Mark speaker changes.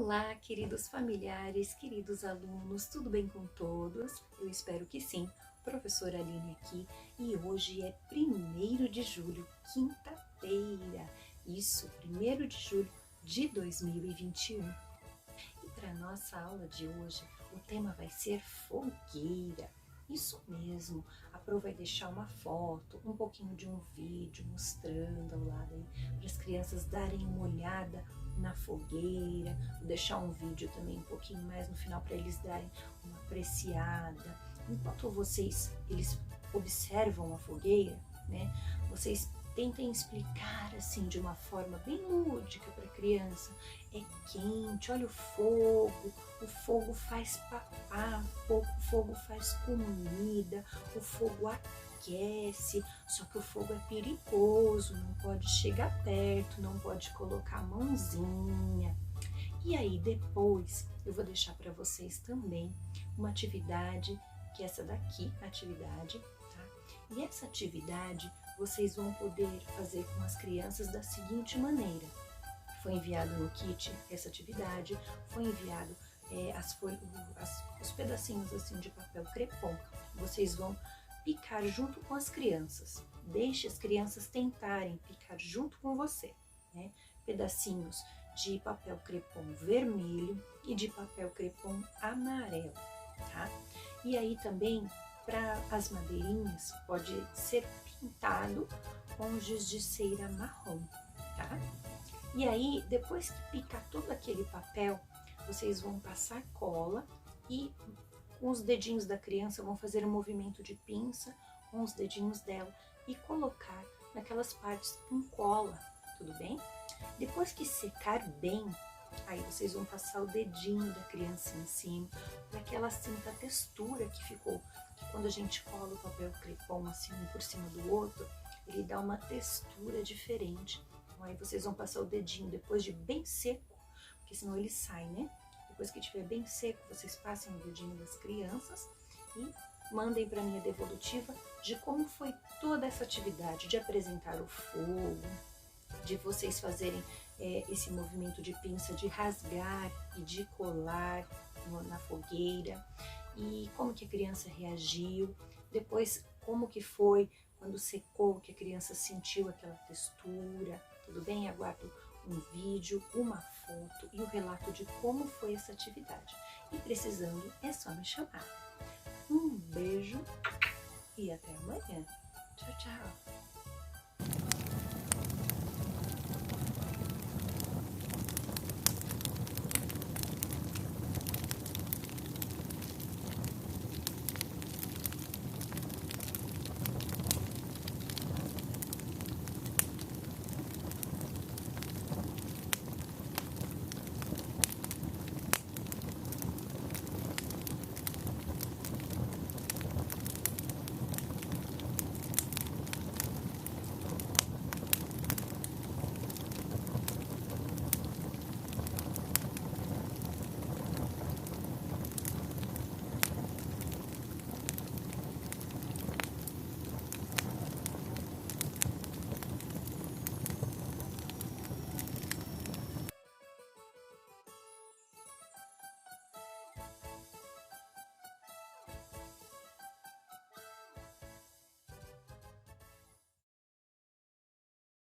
Speaker 1: Olá, queridos familiares, queridos alunos, tudo bem com todos? Eu espero que sim. Professora Aline aqui e hoje é 1º de julho, quinta-feira. Isso, 1º de julho de 2021. E para nossa aula de hoje, o tema vai ser fogueira. Isso mesmo, a Pro vai deixar uma foto, um pouquinho de um vídeo mostrando ao lado para as crianças darem uma olhada na fogueira, vou deixar um vídeo também um pouquinho mais no final para eles darem uma apreciada. Enquanto eles observam a fogueira, né, vocês tentem explicar assim de uma forma bem lúdica para a criança. É quente, olha o fogo faz papá, o fogo faz comida, o fogo aquece, só que o fogo é perigoso, não pode chegar perto, não pode colocar a mãozinha. E aí depois eu vou deixar para vocês também uma atividade, que é essa daqui, a atividade, tá? E essa atividade vocês vão poder fazer com as crianças da seguinte maneira. Foi enviado no kit essa atividade, foi enviado os pedacinhos assim de papel crepom. Vocês vão picar junto com as crianças. Deixe as crianças tentarem picar junto com você, né? Pedacinhos de papel crepom vermelho e de papel crepom amarelo, tá? E aí também, para as madeirinhas, pode ser pintado com giz de cera marrom, tá? E aí, depois que picar todo aquele papel, vocês vão passar cola e com os dedinhos da criança vão fazer um movimento de pinça com os dedinhos dela e colocar naquelas partes com cola, tudo bem? Depois que secar bem, aí vocês vão passar o dedinho da criança em cima, para que ela sinta a textura que ficou. Que quando a gente cola o papel crepom assim um por cima do outro, ele dá uma textura diferente. Então aí vocês vão passar o dedinho depois de bem seco, porque senão ele sai, né? Depois que estiver bem seco, vocês passem o dedinho das crianças e mandem para minha devolutiva de como foi toda essa atividade, de apresentar o fogo, de vocês fazerem esse movimento de pinça, de rasgar e de colar na fogueira, e como que a criança reagiu, depois como que foi quando secou, que a criança sentiu aquela textura, tudo bem? Aguardo um vídeo, uma foto e o relato de como foi essa atividade. E precisando, é só me chamar. Um beijo e até amanhã. Tchau, tchau!